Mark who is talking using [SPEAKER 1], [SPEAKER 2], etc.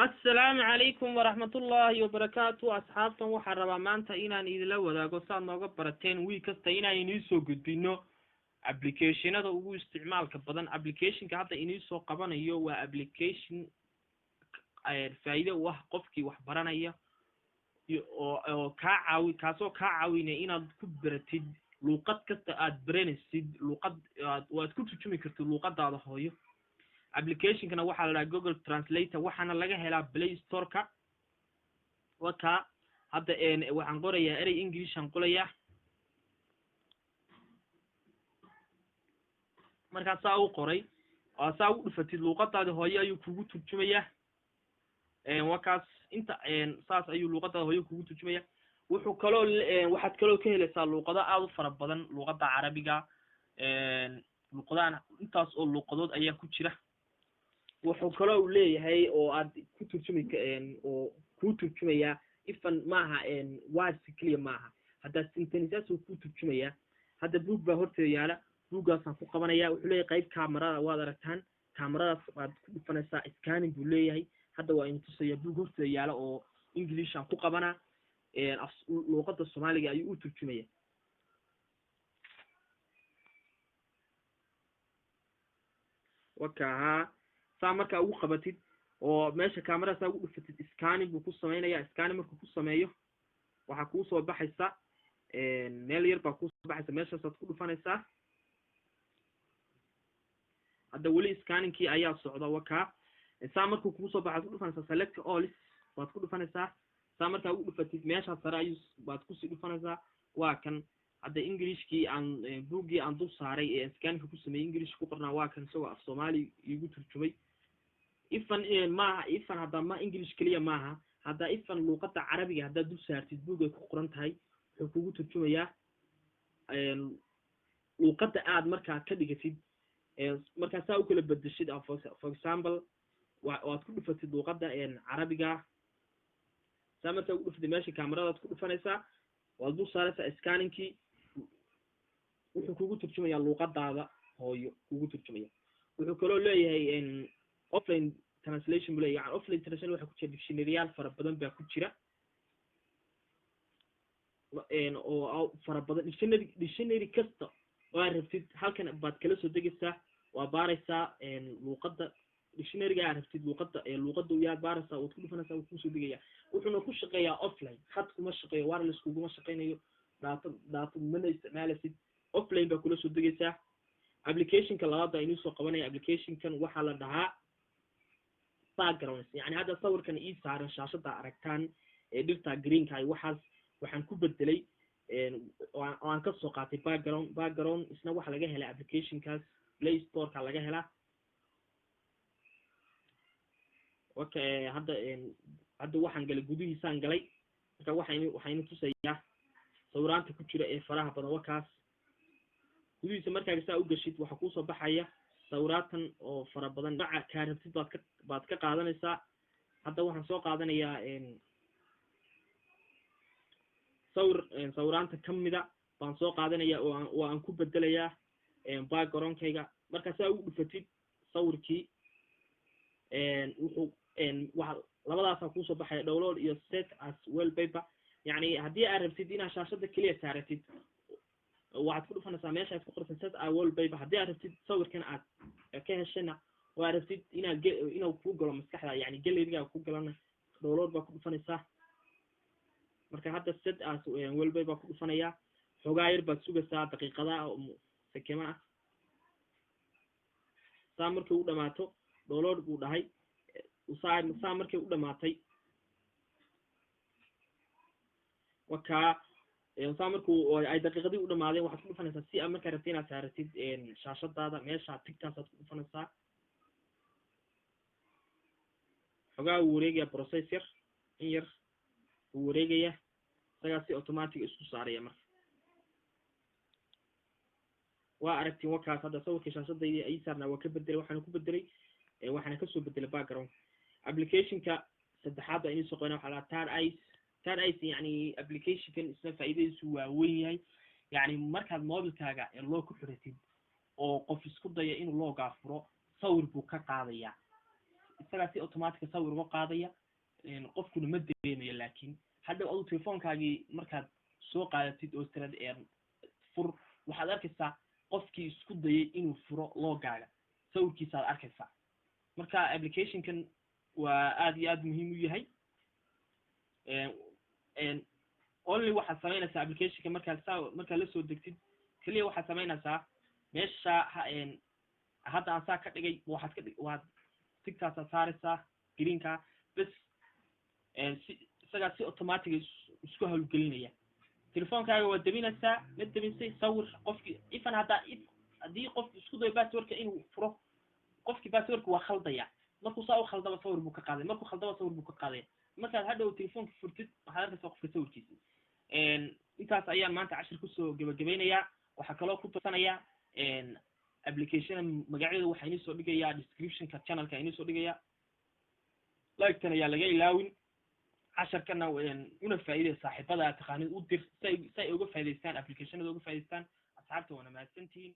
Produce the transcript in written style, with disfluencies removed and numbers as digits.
[SPEAKER 1] السلام عليكم ورحمة الله وبركاته أصحابكم وحربا مانتا إنان إذا وداغو سان نوغا براتين ويكستا إنان إنيسو قدبينو application هذا هو استعمال كبدن application كهذا إنيسو قبانيو و application فايدة وح قفكي وحبرانيا oo kaasoo ka caawinaya inaad ku baratid luqad kasta aad baranaysid luqad waad ku turjumi kartid luqadaada hooyo application-kana waxaa la Google Translator waxaana laga helaa Play Store-ka waka hadda waxaan qorayaa erey English aan qolayaa marka saa u qoray oo saa u dhufatid luqadaada hooyo ayuu kugu turjumayaa wakaas inta saas ayuu luqadaada hooyo kugu turjumaya wuxuu kaloo waxaad kaloo ka helaysaa luqado aad u fara badan luqada Carabiga luqadana intaas oo luqadood ayaa ku jira wuxuu kaloo leeyahay oo aad ku turjumi oo ku turjumaya ifan maaha words clear maaha hadda sentences uu ku turjumaya hadda book baa horteeda yaala bookgaasaan ku qabanaya wuxuu leeyahay qayb kamarada waad aragtaan kamaradaas waad ku dhufanaysaa scanning buu leeyahay hadda waa in tusaya book horteeda yaala oo English aan ku qabana luqada Soomaaliga ayuu u turjumaya waka marka ugu qabatid oo meesha kamarada ugu dhufatid scanning buu ku sameeynaya scanning markuu ku sameeyo waxa ku soo baxaysa meel yar baa ku soo baxaysa meeshaas aad ku dhufanaysaa hadda wali scanning-kii ayaa socda waka markuu ku soo baxay ku dhufanaysaa select all waad ku dhufanaysaa marka ugu dhufatid meesha sare ayuu baad ku sii dhufanaysaa waa kan hadda English-kii aan book-gii aan dul saaray scanning-ka ku sameeyay English ku qornaa waa kan soo af Soomaali igu turjumay ifan hadda ma English kaliya maaha hadda ifan luqada Carabiga hadda dul saartid book-ay ku qoran tahay wuxuu kugu turjumayaa luqada aad markaa ka dhigatid marka saa u kala bedeshid for example waad ku dhufatid luqada Carabiga marka ugu dhuftid meesha kamarada aad ku dhufanaysaa waad dul saaraysaa scanning-kii wuxuu kugu turjumayaa luqadaada hooyo kugu turjumaya wuxuu kaloo leeyahay offline translation buu leeyahay offline translation waxa ku jira dictionary-yaal fara badan baa ku jira oo fara badan dictionary kasta oo rabtid halkan baad kala soo degaysaa waa baaraysaa luqada dictionary-ga aad rabtid luqada uu yahay baaraysaa oo ku dhufanaysaa oo ku soo degaya wuxuuna ku shaqeeyaa offline khad kuma shaqeeyo wireless kuma shaqeynayo data mana isticmaalaysid offline baa kula soo degaysaa application-ka labaad inuu soo qabanaya application-kan waxa la dhahaa backgrounds yani hadda sawirkan ii saaran shaashada aragtaan dhirta green-ka waxaan ku bedelay oo aan ka soo qaatay background isna waxa laga helay application-kaas Play Store-ka laga helaa okay hadda waxaan galay gudihiisaan galay marka waxaynu tusayaa sawiraanta ku jira faraha badan wakaas gudihiisa markaa saa u gashid waxa ku soo baxaya sawiraatan oo fara badan dhaca ka rabtid baad ka qaadanaysaa hadda waxaan soo qaadanayaa sawiraanta kamida baan soo qaadanaya oo aan ku bedelayaa background-kayga marka saa u dhufatid sawirkii wuxuu labadaas ku soo baxay download iyo set as wallpaper yani hadii aad rabtid inaad shaashada kaliya saaratid waxaad ku dhufanaysaa meesha aad ku qortay set as wallpaper hadii aad rabtid sawirkan aad ka heshana waa rabtid inuu ku galo maskaxda yani galeriga ku galana download baa ku dhufanaysaa marka hadda set as wallpaper ku dhufanaya xogaa yar baad sugaysaa daqiiqada sakema saa markii uu dhamaato download buu dhahay saa markii u dhamaatay waka saa markuu ay daqiiqadii u dhamaadeen waxaad ku dhufanaysaa si markaa rabtid inaad saaratid shaashadaada meesha tigtaas aad ku dhufanaysaa xogaa uu wareegaya processor in yar uu wareegaya isagaa si automatic isku saaraya marka waa aragtiin wakaas hadda sawirka shaashadayda ay saarnaa waa ka bedelay waxaana ku bedelay waxaana ka soo bedelay background application-ka saddexaad inuu soo qoyna waxa la Third Eyes yani application-kan isla faa'iidadiisu waa weyn yahay yani markaad mobilkaaga loo ku xiratid oo qof isku daya inuu loo gaafuro sawir buu ka qaadaya isagaa si automatic sawir uga qaadaya qofkuna ma dareemayo laakiin hadda adu telefoonkaagii markaad soo qaadatid oo tirad fur waxaad arkaysaa qofkii isku dayay inuu furo loogaaga sawirkiisa aad arkaysaa marka applicationkan waa aad iyo aad muhiim u yahay only waxaad samaynaysaa applicationka markaad la soo degtid kaliya waxaad samaynaysaa meesha hadda aan saa ka dhigay waad tigtaasaa saaraysaa greenka bas isagaa si automatic isku hawlgelinaya telefoonkaaga waa dabinaysaa ma dabinsay sawir qofkii ifan haddii qof isku dayo passwordka inuu furo qofkii passwordka waa khaldaya markuu saa u khaldaba sawir buu ka qaaday markuu khaldaba sawir buu ka qaadaya markaad hadhow telefoonka furtid waxaad arkaysaa qofka sawirkiisa intaas ayaan maanta cashir kusoo gabagabeynayaa waxaa kaloo ku tusanaya application magacyada waxaa inii soo dhigayaa descriptionka channelka inii soo dhigayaa like-tan ayaa laga ilaawin casharkana una faa'iiday saaxiibada taqaanid u dir say uga faa'iidaystaan applicationada uga faa'iidaystaan asxaabta wana mahadsantihiin